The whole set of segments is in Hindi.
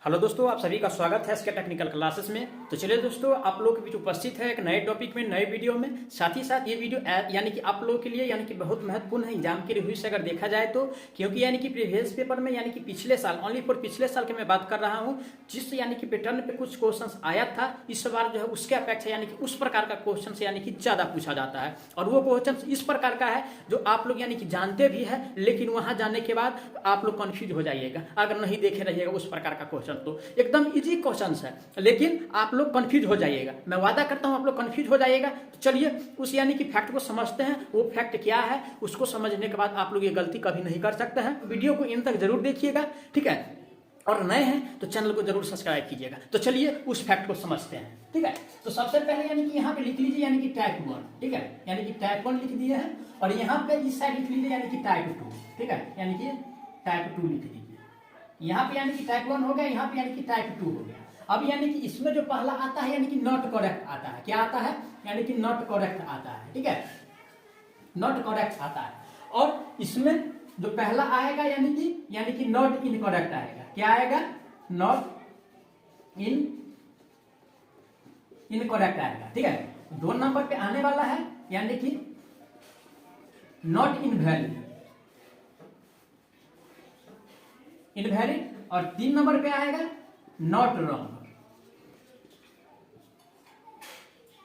हेलो दोस्तों, आप सभी का स्वागत है इसके टेक्निकल क्लासेस में। तो चलिए दोस्तों, आप लोगों के बीच उपस्थित है एक नए टॉपिक में, नए वीडियो में। साथ ही साथ ये वीडियो यानी कि आप लोगों के लिए यानी कि बहुत महत्वपूर्ण है एग्जाम के रिव्यू से अगर देखा जाए तो, क्योंकि यानी कि प्रीवियस पेपर में यानी कि पिछले साल ओनली फॉर पिछले साल की मैं बात कर रहा हूँ, जिस यानी कि पैटर्न पे कुछ क्वेश्चन आया था, इस बार जो है उसके अपेक्षा यानी कि उस प्रकार का क्वेश्चन यानी कि ज्यादा पूछा जाता है। और वो क्वेश्चन इस प्रकार का है जो आप लोग यानी कि जानते भी है, लेकिन वहां जाने के बाद आप लोग कंफ्यूज हो जाइएगा अगर नहीं देखे रहिएगा उस प्रकार का क्वेश्चन। तो एकदम इजी क्वेश्चन है, लेकिन आप लोग कंफ्यूज हो जाइएगा। मैं वादा करता हूं आप लोग कंफ्यूज हो जाइएगा। तो चलिए उस यानी कि फैक्ट को समझते हैं, वो फैक्ट क्या है, उसको समझने के बाद आप लोग ये गलती कभी नहीं कर सकते हैं। वीडियो को इन तक जरूर देखिएगा, ठीक है। और नए हैं तो चैनल को जरूर सब्सक्राइब कीजिएगा। तो चलिए उस फैक्ट को समझते हैं, ठीक है। तो सबसे पहले यानी कि यहाँ पे लिख लीजिए यानी कि टाइप 1, ठीक है, यानी कि टाइप 1 लिख दिए हैं। और यहाँ पे इस साइड लिख लीजिए यानी कि टाइप 2, ठीक है, यानी कि टाइप 2 लिख दीजिए। यहाँ पे यानी कि टाइप 1 हो गया, यहाँ पे यानी कि टाइप 2 हो गया। अब यानी कि इसमें जो पहला आता है यानी कि नॉट करेक्ट आता है। क्या आता है? यानी कि नॉट करेक्ट आता है, ठीक है, नॉट करेक्ट आता है। और इसमें जो पहला आएगा यानी कि नॉट इनकरेक्ट आएगा। क्या आएगा? नॉट इनकरेक्ट आएगा, ठीक है। 2 नंबर पे आने वाला है यानी कि नॉट इनवैलिड, इनवैलिड। और 3 नंबर पे आएगा नॉट रॉन्ग,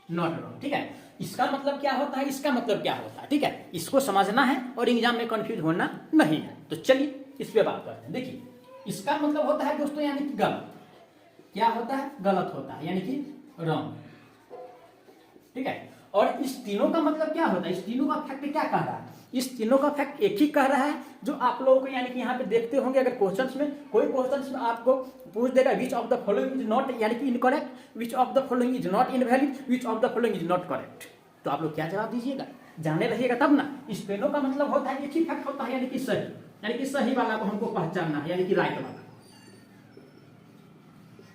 नॉट रॉन्ग, ठीक है। इसका मतलब क्या होता है, इसका मतलब क्या होता है, ठीक है, इसको समझना है और एग्जाम में कंफ्यूज होना नहीं है। तो चलिए इस पे बात करते हैं। देखिए इसका मतलब होता है दोस्तों यानी कि गलत। क्या होता है? गलत होता है, यानी कि रॉन्ग, ठीक है। और इस तीनों का मतलब क्या होता है, इस तीनों का फैक्ट क्या कह रहा है? इस तीनों का फैक्ट एक ही कह रहा है जो आप लोगों को यानी कि यहाँ पे देखते होंगे। अगर क्वेश्चंस में कोई क्वेश्चंस में आपको पूछ देगा which of the following is not यानी कि incorrect, which of the following is not invalid, which of the following is not correct, तो आप लोग क्या जवाब दीजिएगा? जाने रहिएगा तब ना। इस तीनों का मतलब होता है एक ही फैक्ट होता है यानी कि सही, यानी कि सही वाला को हमको पहचानना है, यानी कि राइट वाला,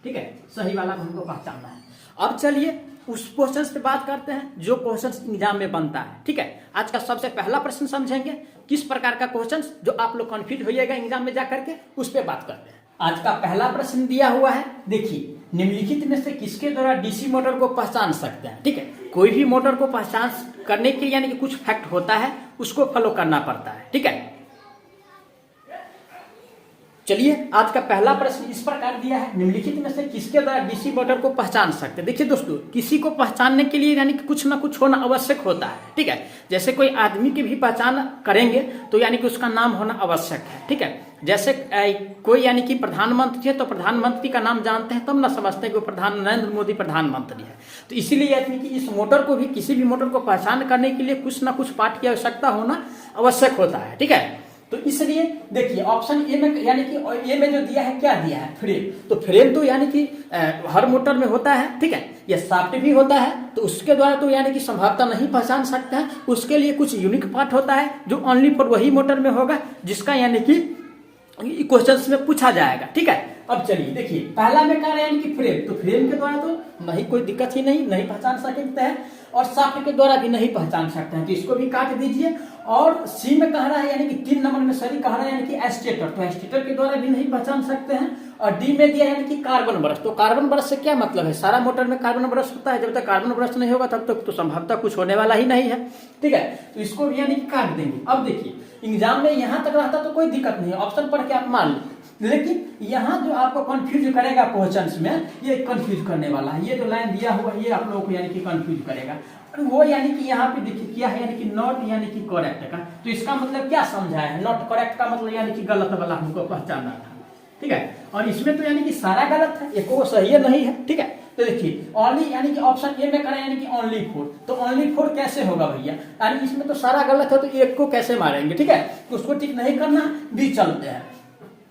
ठीक है, सही वाला को हमको पहचानना है। अब चलिए उस क्वेश्चन पे बात करते हैं जो क्वेश्चन एग्जाम में बनता है, ठीक है। आज का सबसे पहला प्रश्न समझेंगे किस प्रकार का क्वेश्चन जो आप लोग कंफ्यूज होइएगा एग्जाम में जाकर के, उस पे बात करते हैं। आज का पहला प्रश्न दिया हुआ है, देखिए, निम्नलिखित में से किसके द्वारा डीसी मोटर को पहचान सकते हैं, ठीक है। कोई भी मोटर को पहचान करने के लिए यानी कि कुछ फैक्ट होता है, उसको फॉलो करना पड़ता है, ठीक है। चलिए आज का पहला प्रश्न इस प्रकार दिया है, निम्नलिखित में से किसके द्वारा डीसी मोटर को पहचान सकते हैं। देखिए दोस्तों, किसी को पहचानने के लिए यानी कि कुछ ना कुछ होना आवश्यक होता है, ठीक है। जैसे कोई आदमी की भी पहचान करेंगे तो यानी कि उसका नाम होना आवश्यक है, ठीक है। जैसे कोई यानी कि प्रधानमंत्री है तो प्रधानमंत्री का नाम जानते हैं तब ना समझते हैं कि वो नरेंद्र मोदी प्रधानमंत्री है। तो इसीलिए यानी कि इस मोटर को भी, किसी भी मोटर को पहचान करने के लिए कुछ ना कुछ पार्ट की आवश्यकता होना आवश्यक होता है, ठीक है। तो इसलिए देखिए ऑप्शन ए में यानी कि ए में जो दिया है, क्या दिया है? फ्रेम। तो फ्रेम तो यानी कि हर मोटर में होता है, ठीक है। ये शाफ्ट भी होता है, तो उसके द्वारा तो यानी कि संभवतः नहीं पहचान सकते हैं। उसके लिए कुछ यूनिक पार्ट होता है जो ओनली फॉर वही मोटर में होगा, जिसका यानी कि क्वेश्चंस में पूछा जाएगा, ठीक है। अब चलिए देखिए, पहला में कह रहे हैं यानी कि फ्रेम, तो फ्रेम के द्वारा तो नहीं, कोई दिक्कत ही नहीं पहचान सकते हैं। और शाफ्ट के द्वारा भी नहीं पहचान सकते हैं, तो इसको भी काट दीजिए। और सी में कह रहा है यानी कि 3 नंबर में सही कह रहा है यानी कि एस्टेटर, तो एस्टेटर के द्वारा भी नहीं पहचान सकते हैं। और डी में दिया यानी कि कार्बन ब्रश, तो कार्बन ब्रश से क्या मतलब है? सारा मोटर में कार्बन ब्रश होता है, जब तक कार्बन ब्रश नहीं होगा तब तक तो संभवतः कुछ होने वाला ही नहीं है, ठीक है। तो इसको भी यानी कि काट देंगे। अब देखिए एग्जाम में यहां तक रहता तो कोई दिक्कत नहीं है, ऑप्शन पढ़ के आप मान लो, लेकिन यहाँ जो आपको कंफ्यूज करेगा क्वेश्चंस में, ये कंफ्यूज करने वाला है। ये जो लाइन दिया हुआ ये आप लोगों को यानी कि कंफ्यूज करेगा। वो यानी कि यहाँ पे देखिए क्या है, यानी कि नॉट यानी कि करेक्ट का, तो इसका मतलब क्या समझाया है? नॉट करेक्ट का मतलब यानी कि गलत वाला हमको पहचानना था, ठीक है। और इसमें तो यानी कि सारा गलत है, एक वो सही नहीं है, ठीक है। तो देखिए ओनली यानी कि ऑप्शन ए में करें यानी कि ओनली 4, तो ओनली 4 कैसे होगा भैया? यानी इसमें तो सारा गलत है, तो एक को कैसे मारेंगे, ठीक है। तो उसको ठीक नहीं करना, बी चलते हैं।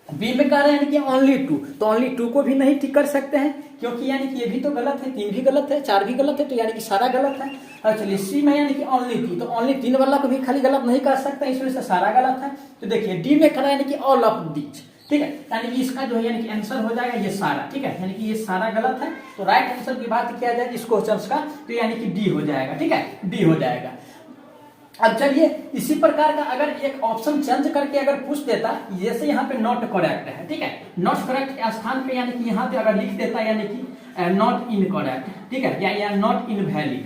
बी में कह रहे हैं कि ओनली 2, तो ओनली 2 को भी नहीं ठीक कर सकते हैं, क्योंकि यानी कि ये भी तो गलत है, 3 भी गलत है, 4 भी गलत है, तो यानी कि सारा गलत है। और चलिए सी में यानी कि ओनली 3, तो ओनली 3 वाला को भी खाली गलत नहीं कर सकते, इसमें से सारा गलत है। तो देखिए डी में कह रहा है यानी कि ऑल ऑफ दीज, ठीक है, यानी कि इसका जो है यानी कि आंसर हो जाएगा ये सारा, ठीक है, यानी कि ये सारा गलत है। तो राइट आंसर की बात किया जाए इस क्वेश्चन का, तो यानी कि डी हो जाएगा, ठीक है, डी हो जाएगा। अब चलिए इसी प्रकार का अगर एक ऑप्शन चेंज करके अगर पूछ देता, जैसे यहाँ पे नॉट करेक्ट है, ठीक है, नॉट करेक्ट के स्थान पे यानी कि यहाँ पे अगर लिख देता यानी कि नॉट इनकरेक्ट, ठीक है, या नॉट इनवैलिड,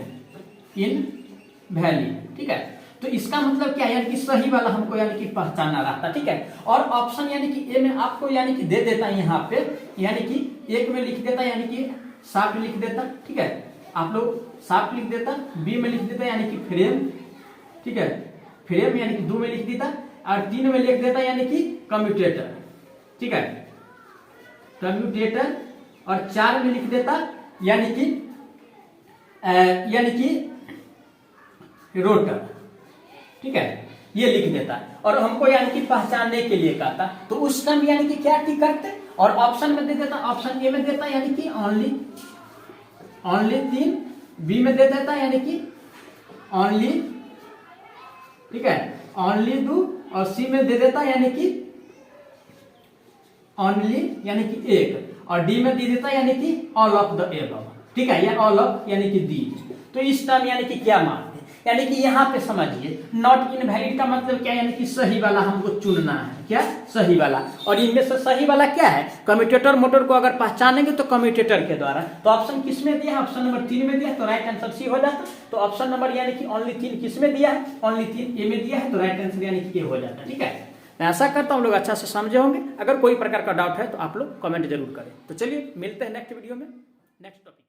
ठीक है, तो इसका मतलब क्या यानी कि सही वाला हमको यानी कि पहचानना रहता, ठीक है। और ऑप्शन यानी कि ए में आपको यानी कि दे देता यहाँ पे, यानी कि एक में लिख देता यानी कि साफ लिख देता, ठीक है, आप लोग साफ लिख देता, बी में लिख देता यानी कि फ्रेम, ठीक है, फ्रेम यानी कि 2 में लिख देता, और 3 में लिख देता यानी कि कम्यूटेटर, ठीक है, कम्यूटेटर, और 4 में लिख देता यानी कि रोटर, ठीक है, ये लिख देता, और हमको यानी कि पहचानने के लिए कहता, तो उस टाइम यानी कि क्या टिक करते, और ऑप्शन में दे देता, ऑप्शन ए में देता यानी कि ओनली 3, बी में दे देता यानी कि ओनली, ठीक है, ओनली 2, और सी में दे देता यानी कि ओनली यानी कि 1, और डी में दे देता यानी कि ऑल ऑफ द एबव, ठीक है, या ऑल ऑफ यानी कि दी। तो इस टाइम यानी कि क्या मानते, यानी कि यहाँ पे समझिए नॉट इनवैलिड का मतलब क्या, यानी कि सही वाला हमको चुनना है, क्या सही वाला, और इनमें से सही वाला क्या है, कम्यूटेटर मोटर को अगर पहचानेंगे तो कम्यूटेटर के द्वारा। तो ऑप्शन किस में दिया है, ऑप्शन नंबर 3 में दिया है, तो राइट आंसर सी हो जाता। तो ऑप्शन नंबर यानी कि ओनली 3 किस में दिया है, ओनली 3 ए में दिया है, तो राइट आंसर यानी कि ए हो जाता, ठीक है। मैं आशा करता हूँ लोग अच्छा से समझे होंगे। अगर कोई प्रकार का डाउट है तो आप लोग कमेंट जरूर करें। तो चलिए मिलते हैं नेक्स्ट वीडियो में नेक्स्ट टॉपिक।